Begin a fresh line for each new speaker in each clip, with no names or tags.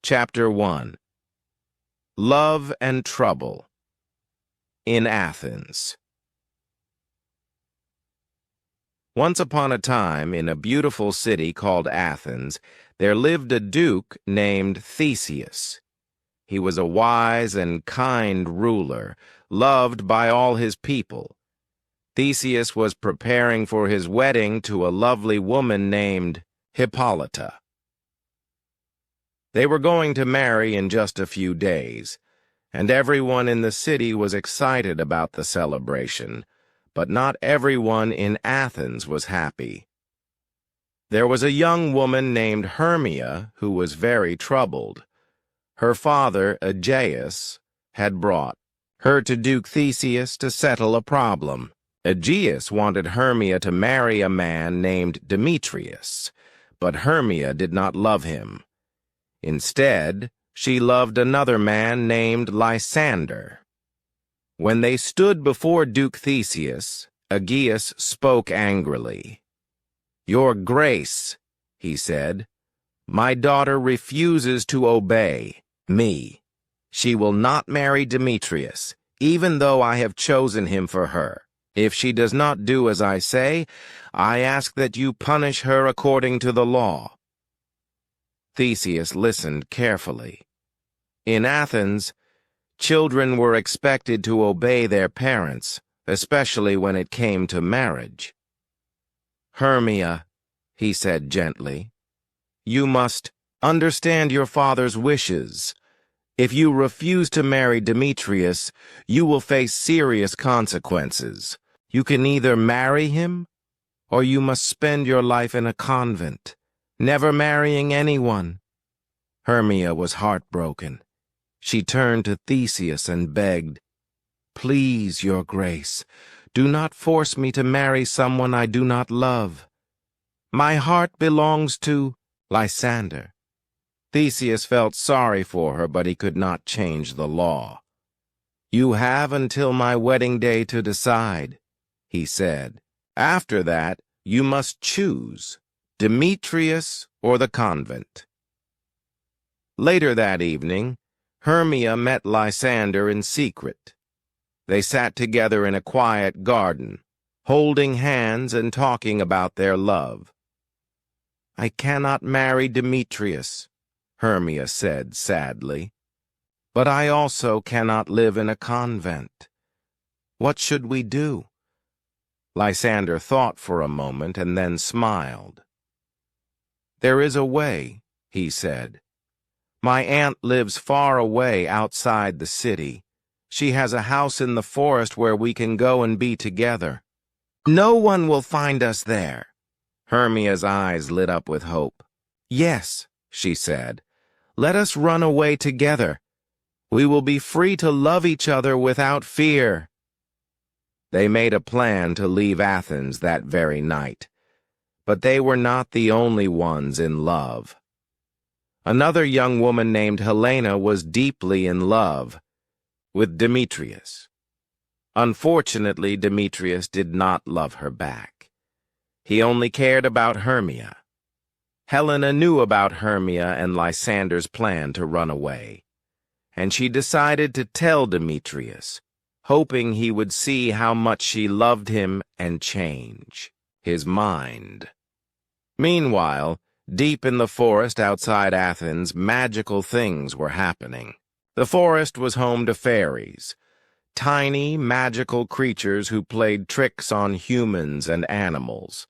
Chapter 1. Love and Trouble in Athens. Once upon a time, in a beautiful city called Athens, there lived a duke named Theseus. He was a wise and kind ruler, loved by all his people. Theseus was preparing for his wedding to a lovely woman named Hippolyta. They were going to marry in just a few days, and everyone in the city was excited about the celebration, but not everyone in Athens was happy. There was a young woman named Hermia who was very troubled. Her father, Aegeus, had brought her to Duke Theseus to settle a problem. Aegeus wanted Hermia to marry a man named Demetrius, but Hermia did not love him. Instead, she loved another man named Lysander. When they stood before Duke Theseus, Aegeus spoke angrily. "Your Grace," he said, "my daughter refuses to obey me. She will not marry Demetrius, even though I have chosen him for her. If she does not do as I say, I ask that you punish her according to the law." Theseus listened carefully. In Athens, children were expected to obey their parents, especially when it came to marriage. "Hermia," he said gently, "you must understand your father's wishes. If you refuse to marry Demetrius, you will face serious consequences. You can either marry him, or you must spend your life in a convent, never marrying anyone." Hermia was heartbroken. She turned to Theseus and begged, "Please, your Grace, do not force me to marry someone I do not love. My heart belongs to Lysander." Theseus felt sorry for her, but he could not change the law. "You have until my wedding day to decide," he said. "After that, you must choose Demetrius or the convent." Later that evening, Hermia met Lysander in secret. They sat together in a quiet garden, holding hands and talking about their love. "I cannot marry Demetrius," Hermia said sadly, "but I also cannot live in a convent. What should we do?" Lysander thought for a moment and then smiled. "There is a way," he said. "My aunt lives far away outside the city. She has a house in the forest where we can go and be together. No one will find us there." Hermia's eyes lit up with hope. "Yes," she said, "let us run away together. We will be free to love each other without fear." They made a plan to leave Athens that very night, but they were not the only ones in love. Another young woman named Helena was deeply in love with Demetrius. Unfortunately, Demetrius did not love her back. He only cared about Hermia. Helena knew about Hermia and Lysander's plan to run away, and she decided to tell Demetrius, hoping he would see how much she loved him and change his mind. Meanwhile, deep in the forest outside Athens, magical things were happening. The forest was home to fairies, tiny, magical creatures who played tricks on humans and animals.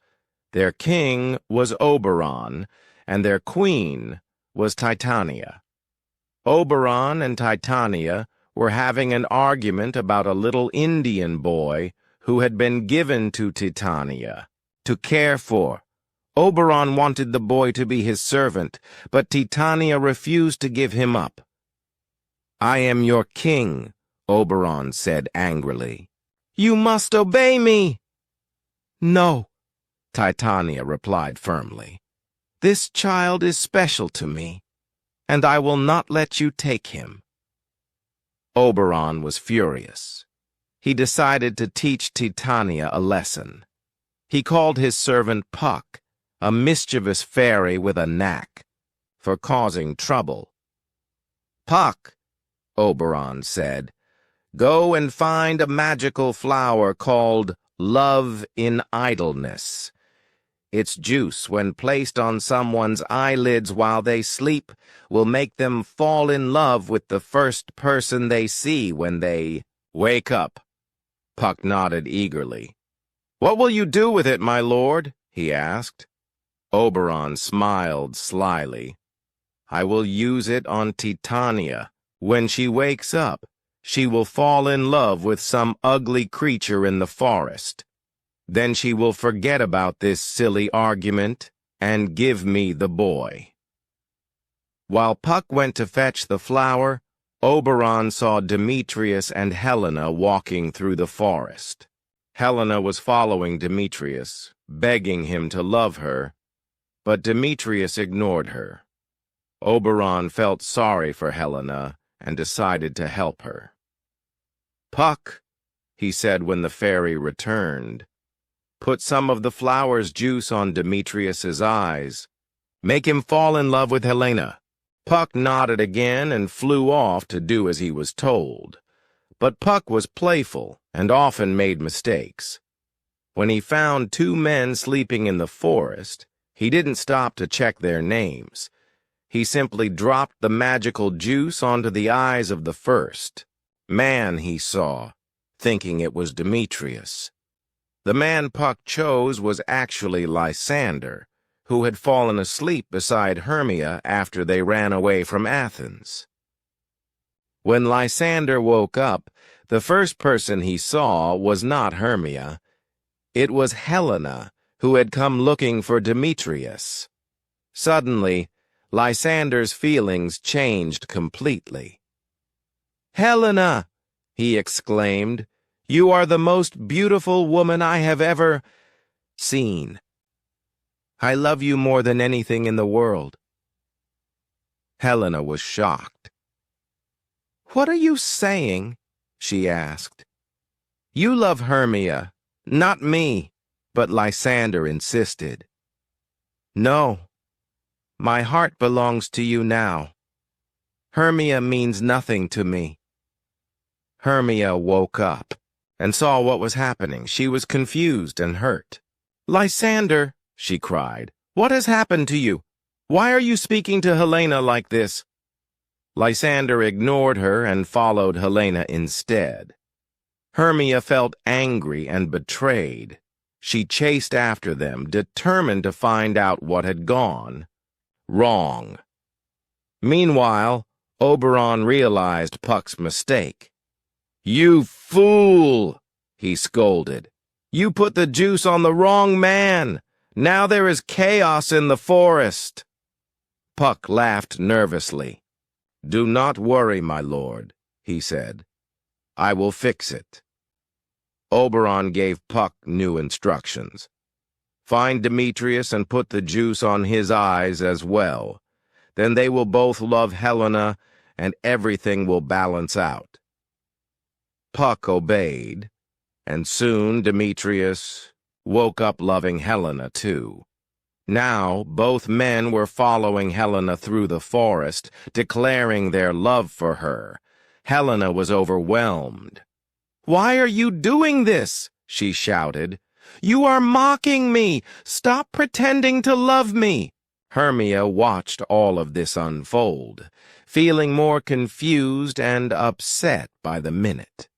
Their king was Oberon, and their queen was Titania. Oberon and Titania were having an argument about a little Indian boy who had been given to Titania to care for. Oberon wanted the boy to be his servant, but Titania refused to give him up. "I am your king," Oberon said angrily. "You must obey me." "No," Titania replied firmly. "This child is special to me, and I will not let you take him." Oberon was furious. He decided to teach Titania a lesson. He called his servant Puck, a mischievous fairy with a knack for causing trouble. "Puck," Oberon said, "go and find a magical flower called Love in Idleness. Its juice, when placed on someone's eyelids while they sleep, will make them fall in love with the first person they see when they wake up." Puck nodded eagerly. "What will you do with it, my lord?" he asked. Oberon smiled slyly. "I will use it on Titania. When she wakes up, she will fall in love with some ugly creature in the forest. Then she will forget about this silly argument and give me the boy." While Puck went to fetch the flower, Oberon saw Demetrius and Helena walking through the forest. Helena was following Demetrius, begging him to love her, but Demetrius ignored her. Oberon felt sorry for Helena and decided to help her. "Puck," he said when the fairy returned, "put some of the flower's juice on Demetrius's eyes. Make him fall in love with Helena." Puck nodded again and flew off to do as he was told. But Puck was playful and often made mistakes. When he found two men sleeping in the forest, he didn't stop to check their names. He simply dropped the magical juice onto the eyes of the first man he saw, thinking it was Demetrius. The man Puck chose was actually Lysander, who had fallen asleep beside Hermia after they ran away from Athens. When Lysander woke up, the first person he saw was not Hermia. It was Helena, who had come looking for Demetrius. Suddenly, Lysander's feelings changed completely. "Helena," he exclaimed, "you are the most beautiful woman I have ever seen. I love you more than anything in the world." Helena was shocked. "What are you saying?" she asked. "You love Hermia, not me," but Lysander insisted. "No, my heart belongs to you now. Hermia means nothing to me." Hermia woke up and saw what was happening. She was confused and hurt. "Lysander," she cried, "what has happened to you? Why are you speaking to Helena like this?" Lysander ignored her and followed Helena instead. Hermia felt angry and betrayed. She chased after them, determined to find out what had gone wrong. Meanwhile, Oberon realized Puck's mistake. "You fool!" he scolded. "You put the juice on the wrong man. Now there is chaos in the forest." Puck laughed nervously. "Do not worry, my lord," he said. "I will fix it." Oberon gave Puck new instructions. "Find Demetrius and put the juice on his eyes as well. Then they will both love Helena, and everything will balance out." Puck obeyed, and soon Demetrius woke up loving Helena too. Now both men were following Helena through the forest, declaring their love for her. Helena was overwhelmed. "Why are you doing this?" she shouted. "You are mocking me! Stop pretending to love me!" Hermia watched all of this unfold, feeling more confused and upset by the minute.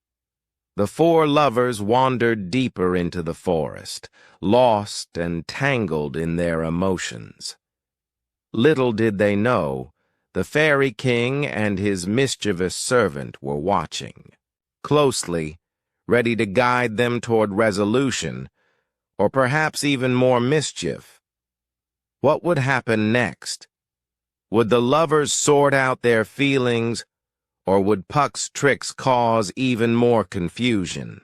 The four lovers wandered deeper into the forest, lost and tangled in their emotions. Little did they know, the Fairy King and his mischievous servant were watching closely, ready to guide them toward resolution, or perhaps even more mischief. What would happen next? Would the lovers sort out their feelings, or would Puck's tricks cause even more confusion?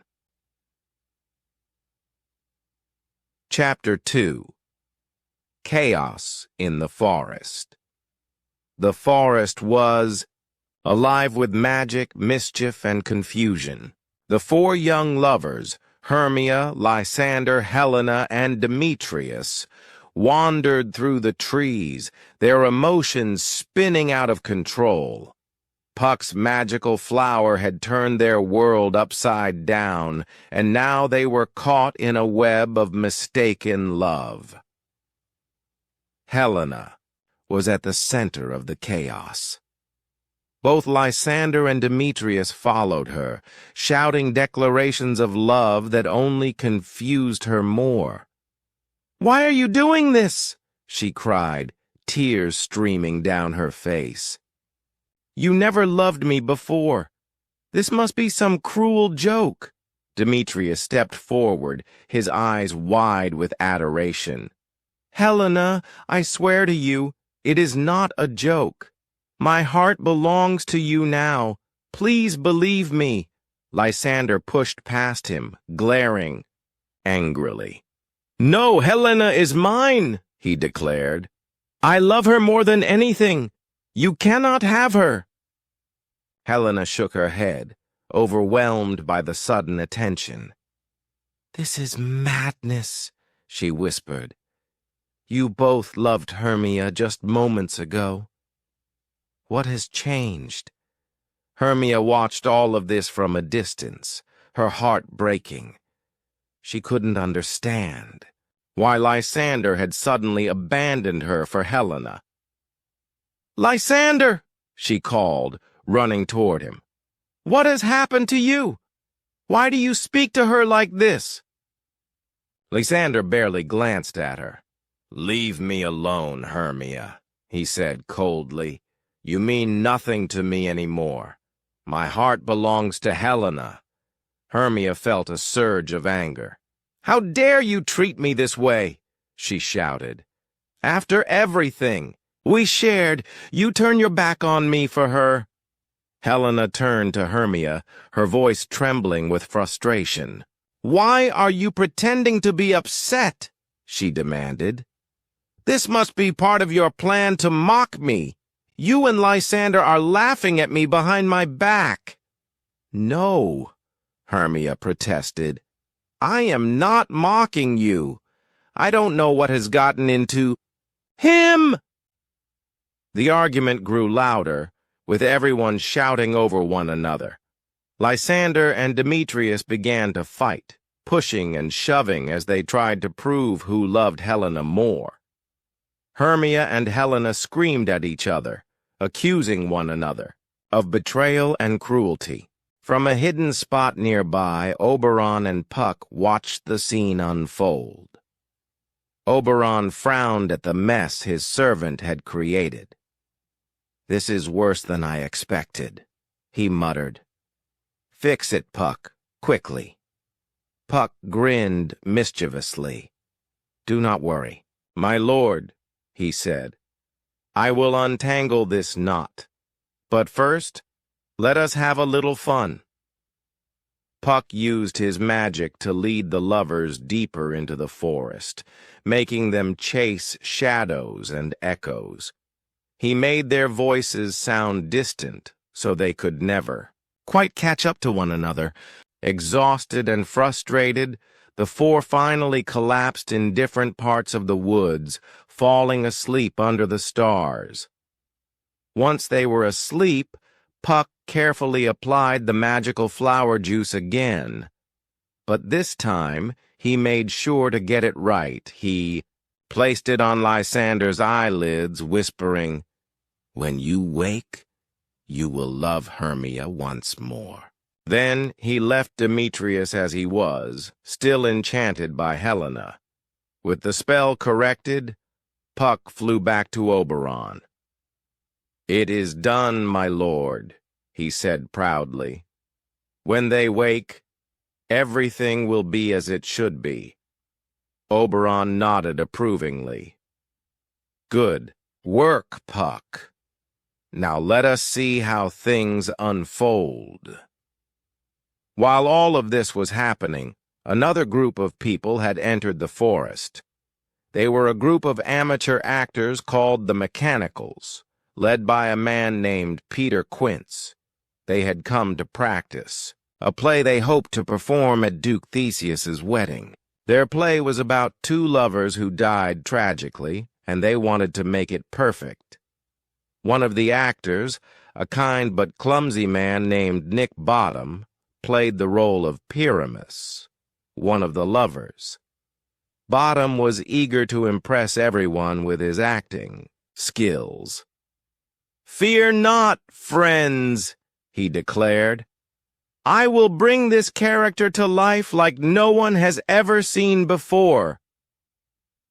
Chapter 2. Chaos in the Forest. The forest was alive with magic, mischief, and confusion. The four young lovers, Hermia, Lysander, Helena, and Demetrius, wandered through the trees, their emotions spinning out of control. Puck's magical flower had turned their world upside down, and now they were caught in a web of mistaken love. Helena was at the center of the chaos. Both Lysander and Demetrius followed her, shouting declarations of love that only confused her more. "Why are you doing this?" she cried, tears streaming down her face. "You never loved me before. This must be some cruel joke." Demetrius stepped forward, his eyes wide with adoration. "Helena, I swear to you, it is not a joke. My heart belongs to you now. Please believe me." Lysander pushed past him, glaring angrily. "No, Helena is mine," he declared. "I love her more than anything. You cannot have her." Helena shook her head, overwhelmed by the sudden attention. "This is madness," she whispered. "You both loved Hermia just moments ago. What has changed?" Hermia watched all of this from a distance, her heart breaking. She couldn't understand why Lysander had suddenly abandoned her for Helena. "Lysander!" she called, running toward him. "What has happened to you? Why do you speak to her like this?" Lysander barely glanced at her. "Leave me alone, Hermia," he said coldly. "You mean nothing to me anymore. My heart belongs to Helena." Hermia felt a surge of anger. "How dare you treat me this way?" she shouted. "After everything we shared, you turn your back on me for her." Helena turned to Hermia, her voice trembling with frustration. "Why are you pretending to be upset?" she demanded. "This must be part of your plan to mock me. You and Lysander are laughing at me behind my back." "No," Hermia protested. "I am not mocking you. I don't know what has gotten into him." The argument grew louder, with everyone shouting over one another. Lysander and Demetrius began to fight, pushing and shoving as they tried to prove who loved Helena more. Hermia and Helena screamed at each other, accusing one another of betrayal and cruelty. From a hidden spot nearby, Oberon and Puck watched the scene unfold. Oberon frowned at the mess his servant had created. "This is worse than I expected," he muttered. "Fix it, Puck, quickly." Puck grinned mischievously. "Do not worry, my lord," he said. "I will untangle this knot. But first, let us have a little fun." Puck used his magic to lead the lovers deeper into the forest, making them chase shadows and echoes. He made their voices sound distant, so they could never quite catch up to one another. Exhausted and frustrated, the four finally collapsed in different parts of the woods, falling asleep under the stars. Once they were asleep, Puck carefully applied the magical flower juice again. But this time, he made sure to get it right. He placed it on Lysander's eyelids, whispering, "When you wake, you will love Hermia once more." Then he left Demetrius as he was, still enchanted by Helena. With the spell corrected, Puck flew back to Oberon. "It is done, my lord," he said proudly. "When they wake, everything will be as it should be." Oberon nodded approvingly. "Good work, Puck. Now let us see how things unfold." While all of this was happening, another group of people had entered the forest. They were a group of amateur actors called the Mechanicals, led by a man named Peter Quince. They had come to practice a play they hoped to perform at Duke Theseus's wedding. Their play was about two lovers who died tragically, and they wanted to make it perfect. One of the actors, a kind but clumsy man named Nick Bottom, played the role of Pyramus, one of the lovers. Bottom was eager to impress everyone with his acting skills. "Fear not, friends," he declared. "I will bring this character to life like no one has ever seen before."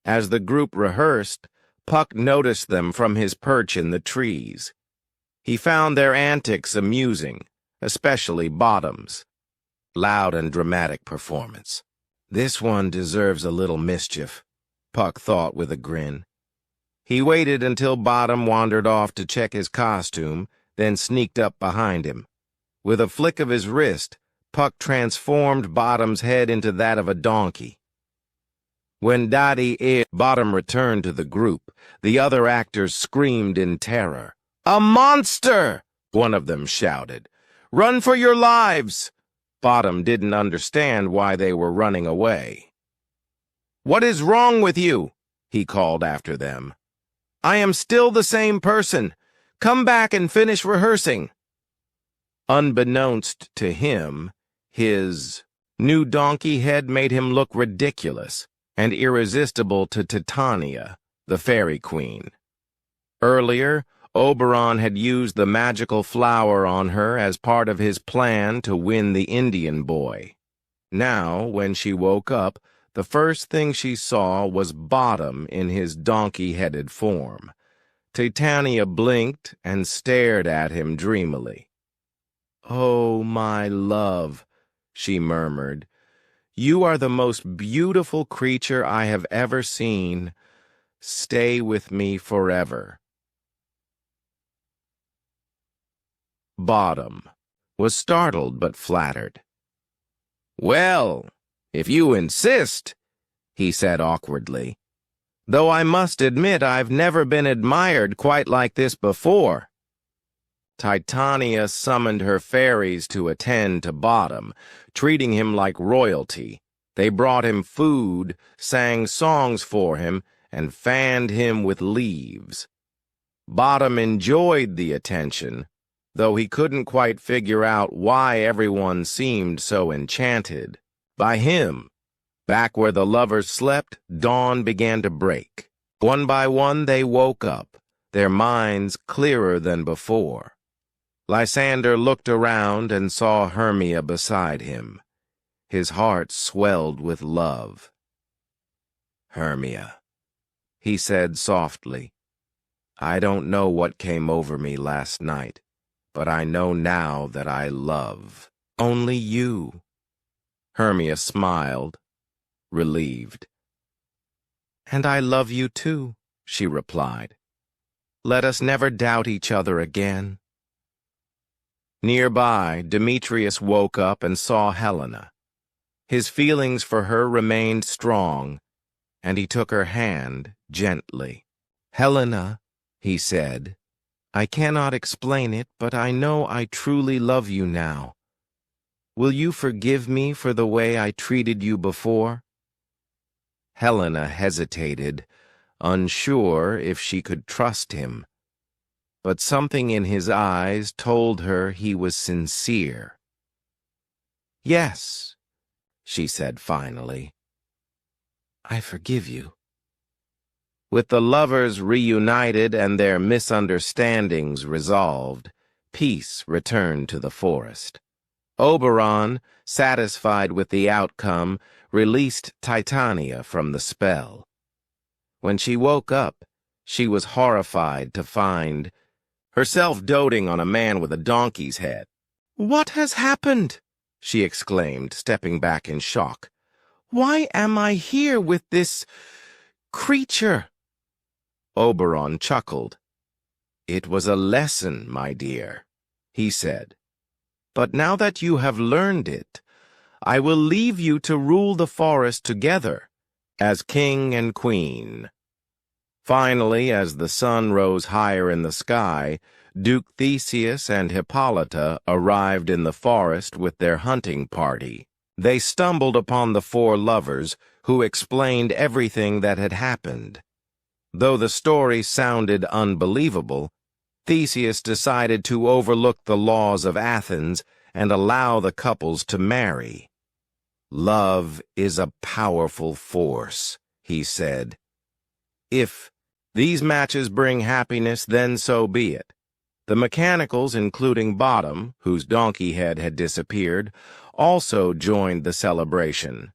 As the group rehearsed, Puck noticed them from his perch in the trees. He found their antics amusing, especially Bottom's. Loud and dramatic performance. "This one deserves a little mischief," Puck thought with a grin. He waited until Bottom wandered off to check his costume, then sneaked up behind him. With a flick of his wrist, Puck transformed Bottom's head into that of a donkey. When Bottom returned to the group, the other actors screamed in terror. "A monster!" one of them shouted. "Run for your lives!" Bottom didn't understand why they were running away. "What is wrong with you?" he called after them. "I am still the same person. Come back and finish rehearsing." Unbeknownst to him, his new donkey head made him look ridiculous and irresistible to Titania, the fairy queen. Earlier, Oberon had used the magical flower on her as part of his plan to win the Indian boy. Now, when she woke up, the first thing she saw was Bottom in his donkey-headed form. Titania blinked and stared at him dreamily. "Oh, my love," she murmured, "you are the most beautiful creature I have ever seen. Stay with me forever." Bottom was startled but flattered. "Well, if you insist," he said awkwardly, "though I must admit I've never been admired quite like this before." Titania summoned her fairies to attend to Bottom, treating him like royalty. They brought him food, sang songs for him, and fanned him with leaves. Bottom enjoyed the attention, though he couldn't quite figure out why everyone seemed so enchanted by him. Back where the lovers slept, dawn began to break. One by one they woke up, their minds clearer than before. Lysander looked around and saw Hermia beside him. His heart swelled with love. "Hermia," he said softly, "I don't know what came over me last night, but I know now that I love only you." Hermia smiled, relieved. "And I love you too," she replied. "Let us never doubt each other again." Nearby, Demetrius woke up and saw Helena. His feelings for her remained strong, and he took her hand gently. "Helena," he said, "I cannot explain it, but I know I truly love you now. Will you forgive me for the way I treated you before?" Helena hesitated, unsure if she could trust him. But something in his eyes told her he was sincere. "Yes," she said finally. "I forgive you." With the lovers reunited and their misunderstandings resolved, peace returned to the forest. Oberon, satisfied with the outcome, released Titania from the spell. When she woke up, she was horrified to find herself doting on a man with a donkey's head. "What has happened?" she exclaimed, stepping back in shock. "Why am I here with this creature?" Oberon chuckled. "It was a lesson, my dear," he said. "But now that you have learned it, I will leave you to rule the forest together, as king and queen." Finally, as the sun rose higher in the sky, Duke Theseus and Hippolyta arrived in the forest with their hunting party. They stumbled upon the four lovers, who explained everything that had happened. Though the story sounded unbelievable, Theseus decided to overlook the laws of Athens and allow the couples to marry. "Love is a powerful force," he said. "If these matches bring happiness, then so be it." The mechanicals, including Bottom, whose donkey head had disappeared, also joined the celebration.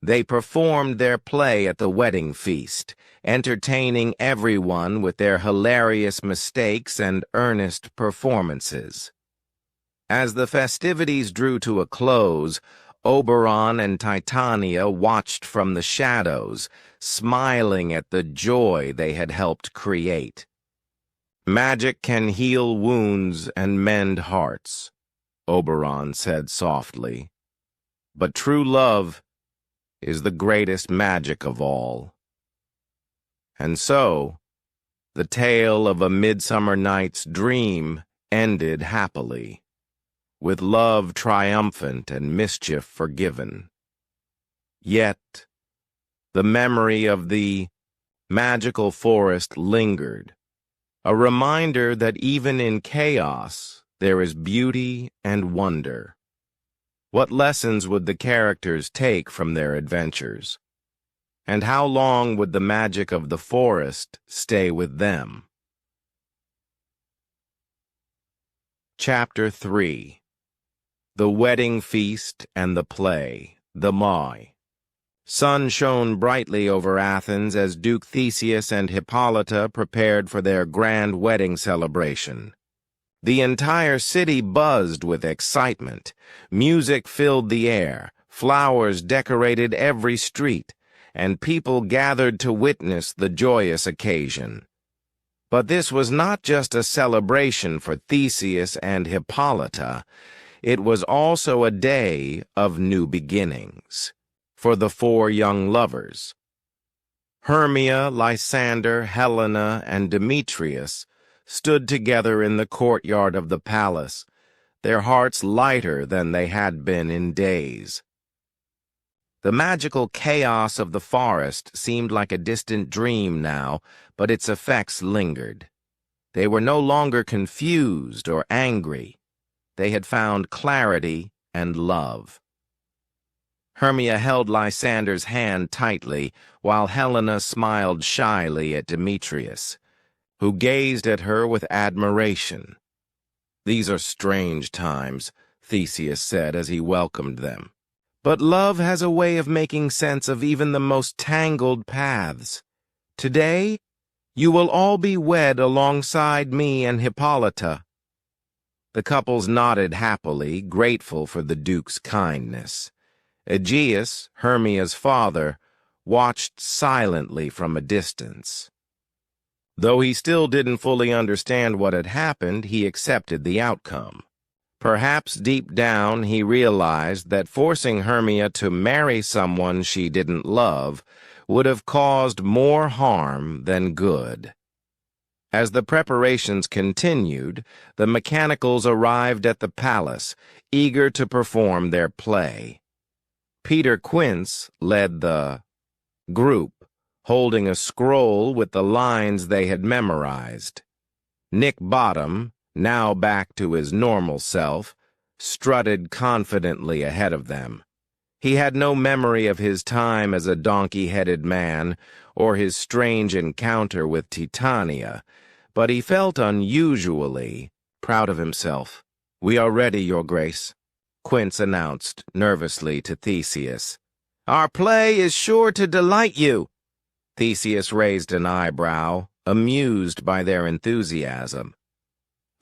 They performed their play at the wedding feast, entertaining everyone with their hilarious mistakes and earnest performances. As the festivities drew to a close, Oberon and Titania watched from the shadows, smiling at the joy they had helped create. "Magic can heal wounds and mend hearts," Oberon said softly. "But true love is the greatest magic of all." And so, the tale of a midsummer night's dream ended happily, with love triumphant and mischief forgiven. Yet, the memory of the magical forest lingered, a reminder that even in chaos there is beauty and wonder. What lessons would the characters take from their adventures? And how long would the magic of the forest stay with them? Chapter 3. The Wedding Feast and the Play, the Mai. Sun shone brightly over Athens as Duke Theseus and Hippolyta prepared for their grand wedding celebration. The entire city buzzed with excitement. Music filled the air, flowers decorated every street, and people gathered to witness the joyous occasion. But this was not just a celebration for Theseus and Hippolyta. It was also a day of new beginnings for the four young lovers. Hermia, Lysander, Helena, and Demetrius stood together in the courtyard of the palace, their hearts lighter than they had been in days. The magical chaos of the forest seemed like a distant dream now, but its effects lingered. They were no longer confused or angry. They had found clarity and love. Hermia held Lysander's hand tightly, while Helena smiled shyly at Demetrius, who gazed at her with admiration. "These are strange times," Theseus said as he welcomed them. "But love has a way of making sense of even the most tangled paths. Today, you will all be wed alongside me and Hippolyta." The couples nodded happily, grateful for the Duke's kindness. Aegeus, Hermia's father, watched silently from a distance. Though he still didn't fully understand what had happened, he accepted the outcome. Perhaps deep down he realized that forcing Hermia to marry someone she didn't love would have caused more harm than good. As the preparations continued, the mechanicals arrived at the palace, eager to perform their play. Peter Quince led the group, holding a scroll with the lines they had memorized. Nick Bottom, now back to his normal self, strutted confidently ahead of them. He had no memory of his time as a donkey-headed man or his strange encounter with Titania, but he felt unusually proud of himself. "We are ready, Your Grace," Quince announced nervously to Theseus. "Our play is sure to delight you." Theseus raised an eyebrow, amused by their enthusiasm.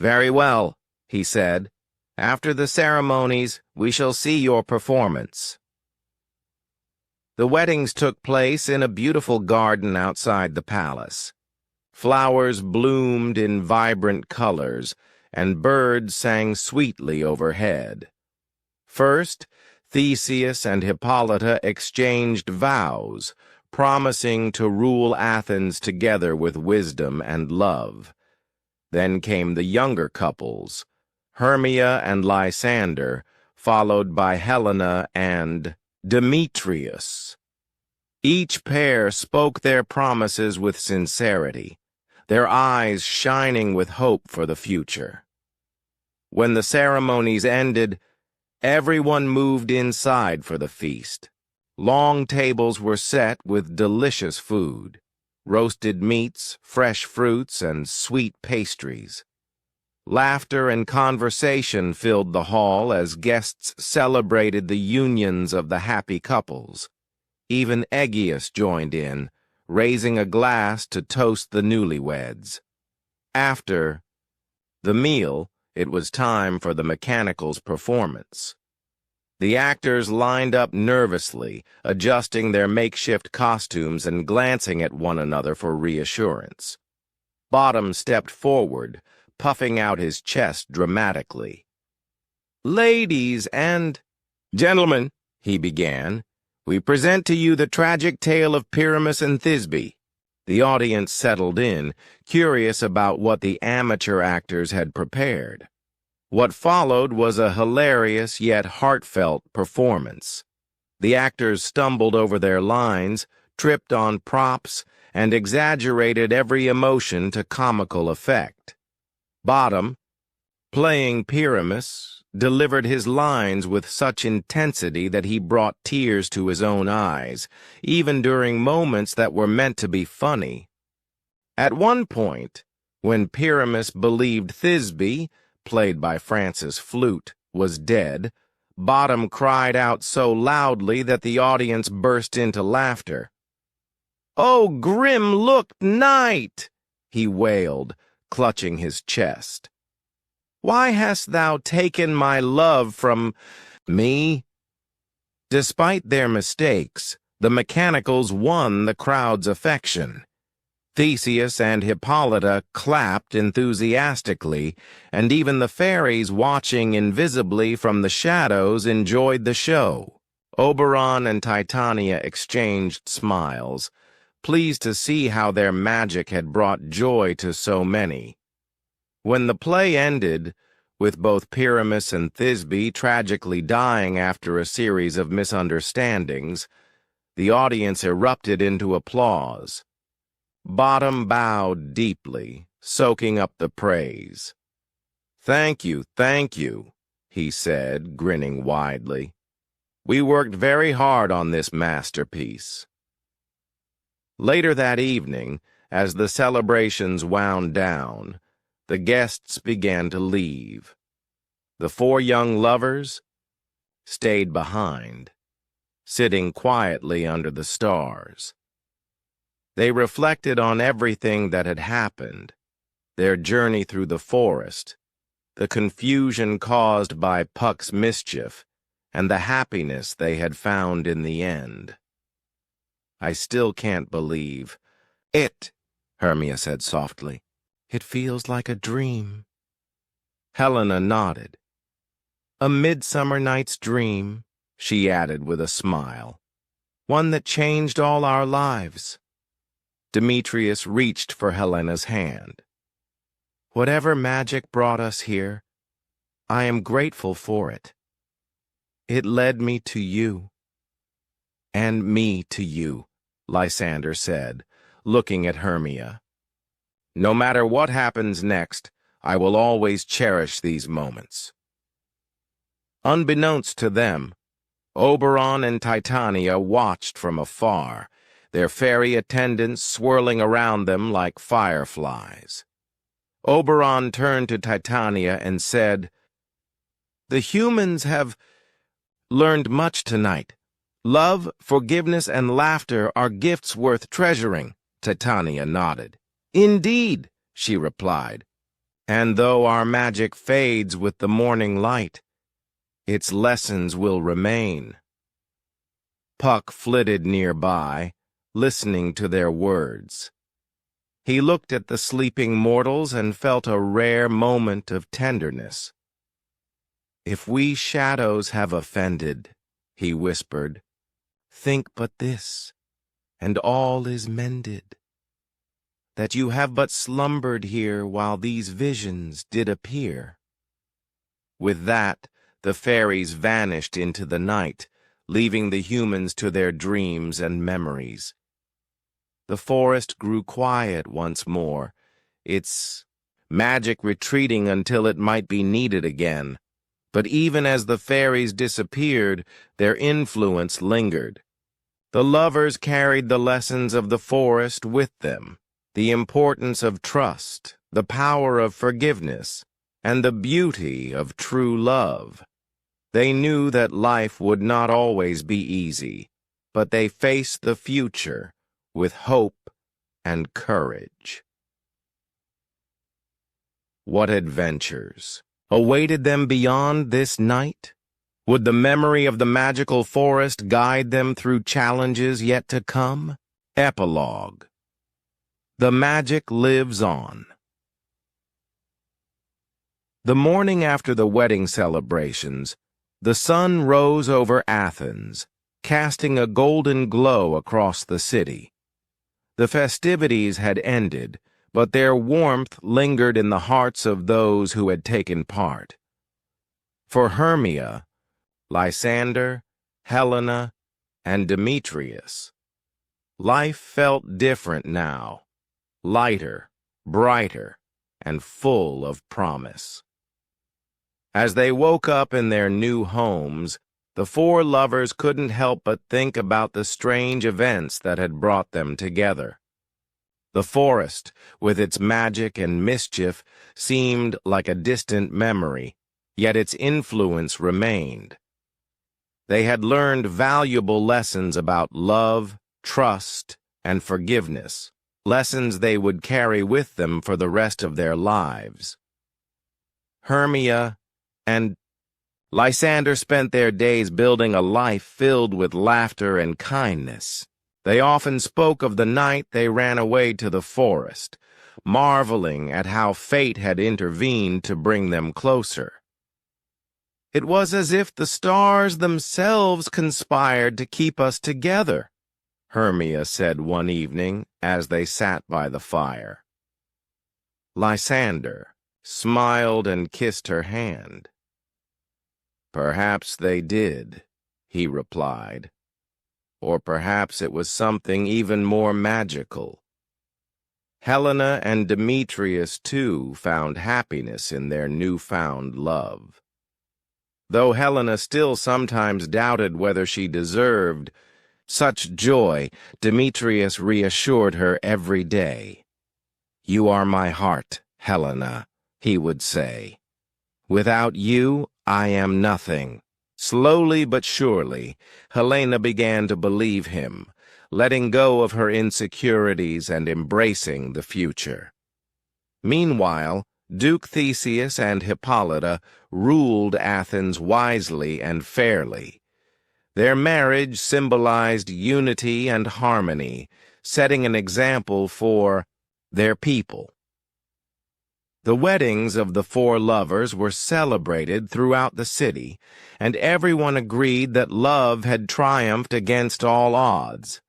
"Very well," he said. "After the ceremonies, we shall see your performance." The weddings took place in a beautiful garden outside the palace. Flowers bloomed in vibrant colors, and birds sang sweetly overhead. First, Theseus and Hippolyta exchanged vows, promising to rule Athens together with wisdom and love. Then came the younger couples, Hermia and Lysander, followed by Helena and Demetrius. Each pair spoke their promises with sincerity. their eyes shining with hope for the future. When the ceremonies ended, everyone moved inside for the feast. Long tables were set with delicious food, roasted meats, fresh fruits, and sweet pastries. Laughter and conversation filled the hall as guests celebrated the unions of the happy couples. Even Aegeus joined in, raising a glass to toast the newlyweds. After the meal, it was time for the mechanicals' performance. The actors lined up nervously, adjusting their makeshift costumes and glancing at one another for reassurance. Bottom stepped forward, puffing out his chest dramatically. "Ladies and gentlemen," he began, "we present to you the tragic tale of Pyramus and Thisbe." The audience settled in, curious about what the amateur actors had prepared. What followed was a hilarious yet heartfelt performance. The actors stumbled over their lines, tripped on props, and exaggerated every emotion to comical effect. Bottom, playing Pyramus, delivered his lines with such intensity that he brought tears to his own eyes, even during moments that were meant to be funny. At one point, when Pyramus believed Thisbe, played by Francis Flute, was dead, Bottom cried out so loudly that the audience burst into laughter. "Oh, grim-looked night!" he wailed, clutching his chest. "Why hast thou taken my love from me?" Despite their mistakes, the mechanicals won the crowd's affection. Theseus and Hippolyta clapped enthusiastically, and even the fairies watching invisibly from the shadows enjoyed the show. Oberon and Titania exchanged smiles, pleased to see how their magic had brought joy to so many. When the play ended, with both Pyramus and Thisbe tragically dying after a series of misunderstandings, the audience erupted into applause. Bottom bowed deeply, soaking up the praise. Thank you," he said, grinning widely. "We worked very hard on this masterpiece." Later that evening, as the celebrations wound down, the guests began to leave. The 4 young lovers stayed behind, sitting quietly under the stars. They reflected on everything that had happened, their journey through the forest, the confusion caused by Puck's mischief, and the happiness they had found in the end. "I still can't believe it," Hermia said softly. "It feels like a dream." Helena nodded. "A midsummer night's dream," she added with a smile. "One that changed all our lives." Demetrius reached for Helena's hand. "Whatever magic brought us here, I am grateful for it. It led me to you." "And me to you," Lysander said, looking at Hermia. "No matter what happens next, I will always cherish these moments." Unbeknownst to them, Oberon and Titania watched from afar, their fairy attendants swirling around them like fireflies. Oberon turned to Titania and said, "The humans have learned much tonight. Love, forgiveness, and laughter are gifts worth treasuring." Titania nodded. "Indeed," she replied. "And though our magic fades with the morning light, its lessons will remain." Puck flitted nearby, listening to their words. He looked at the sleeping mortals and felt a rare moment of tenderness. "If we shadows have offended," he whispered, "think but this, and all is mended. That you have but slumbered here while these visions did appear." With that, the fairies vanished into the night, leaving the humans to their dreams and memories. The forest grew quiet once more, its magic retreating until it might be needed again. But even as the fairies disappeared, their influence lingered. The lovers carried the lessons of the forest with them, the importance of trust, the power of forgiveness, and the beauty of true love. They knew that life would not always be easy, but they faced the future with hope and courage. What adventures awaited them beyond this night? Would the memory of the magical forest guide them through challenges yet to come? Epilogue. The magic lives on. The morning after the wedding celebrations, the sun rose over Athens, casting a golden glow across the city. The festivities had ended, but their warmth lingered in the hearts of those who had taken part. For Hermia, Lysander, Helena, and Demetrius, life felt different now, lighter, brighter, and full of promise. As they woke up in their new homes, the four lovers couldn't help but think about the strange events that had brought them together. The forest, with its magic and mischief, seemed like a distant memory, yet its influence remained. They had learned valuable lessons about love, trust, and forgiveness, lessons they would carry with them for the rest of their lives. Hermia and Lysander spent their days building a life filled with laughter and kindness. They often spoke of the night they ran away to the forest, marveling at how fate had intervened to bring them closer. It was as if the stars themselves conspired to keep us together, Hermia said one evening as they sat by the fire. Lysander smiled and kissed her hand. Perhaps they did, he replied. Or perhaps it was something even more magical. Helena and Demetrius, too, found happiness in their newfound love. Though Helena still sometimes doubted whether she deserved such joy, Demetrius reassured her every day. "You are my heart, Helena," he would say. "Without you, I am nothing." Slowly but surely, Helena began to believe him, letting go of her insecurities and embracing the future. Meanwhile, Duke Theseus and Hippolyta ruled Athens wisely and fairly. Their marriage symbolized unity and harmony, setting an example for their people. The weddings of the four lovers were celebrated throughout the city, and everyone agreed that love had triumphed against all odds.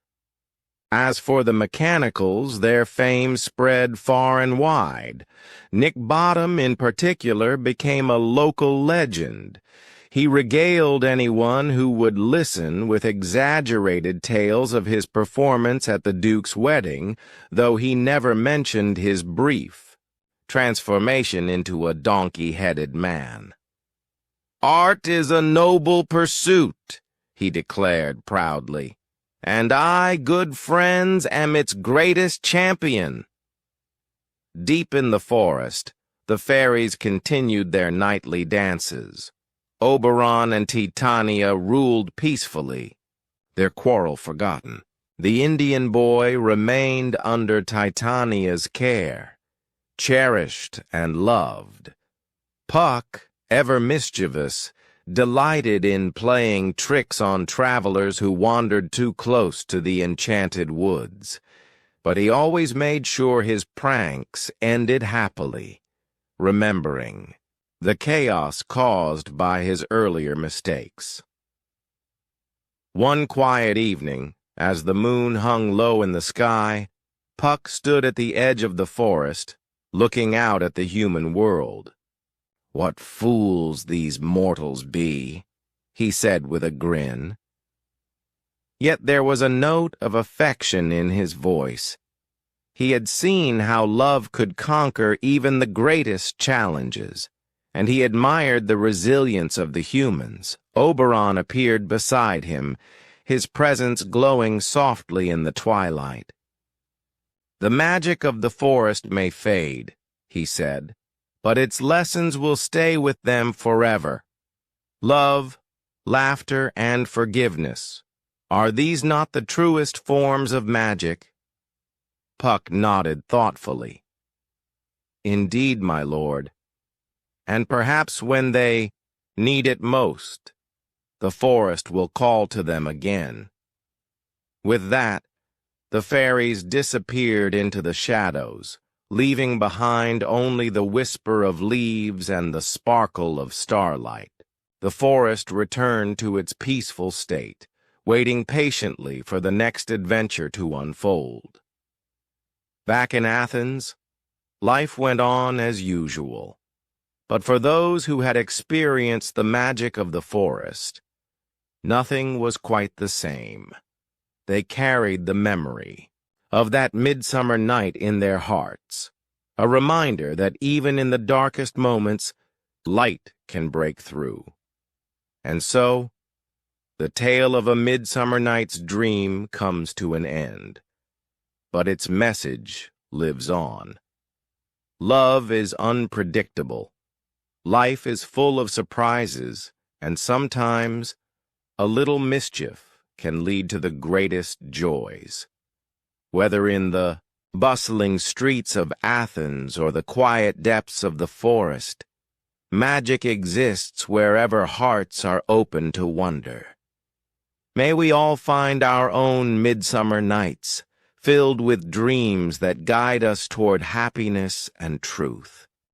As for the mechanicals, their fame spread far and wide. Nick Bottom, in particular, became a local legend. He regaled anyone who would listen with exaggerated tales of his performance at the Duke's wedding, though he never mentioned his brief transformation into a donkey-headed man. "Art is a noble pursuit," he declared proudly, "and I, good friends, am its greatest champion." Deep in the forest, the fairies continued their nightly dances. Oberon and Titania ruled peacefully, their quarrel forgotten. The Indian boy remained under Titania's care, cherished and loved. Puck, ever mischievous, delighted in playing tricks on travelers who wandered too close to the enchanted woods. But he always made sure his pranks ended happily, remembering the chaos caused by his earlier mistakes. One quiet evening, as the moon hung low in the sky, Puck stood at the edge of the forest, looking out at the human world. "What fools these mortals be," he said with a grin. Yet there was a note of affection in his voice. He had seen how love could conquer even the greatest challenges, and he admired the resilience of the humans. Oberon appeared beside him, his presence glowing softly in the twilight. "The magic of the forest may fade," he said, "but its lessons will stay with them forever. Love, laughter, and forgiveness. Are these not the truest forms of magic?" Puck nodded thoughtfully. "Indeed, my lord. And perhaps when they need it most, the forest will call to them again." With that, the fairies disappeared into the shadows, leaving behind only the whisper of leaves and the sparkle of starlight. The forest returned to its peaceful state, waiting patiently for the next adventure to unfold. Back in Athens, life went on as usual. But for those who had experienced the magic of the forest, nothing was quite the same. They carried the memory of that midsummer night in their hearts, a reminder that even in the darkest moments, light can break through. And so, the tale of a midsummer night's dream comes to an end. But its message lives on. Love is unpredictable. Life is full of surprises, and sometimes a little mischief can lead to the greatest joys. Whether in the bustling streets of Athens or the quiet depths of the forest, magic exists wherever hearts are open to wonder. May we all find our own midsummer nights, filled with dreams that guide us toward happiness and truth.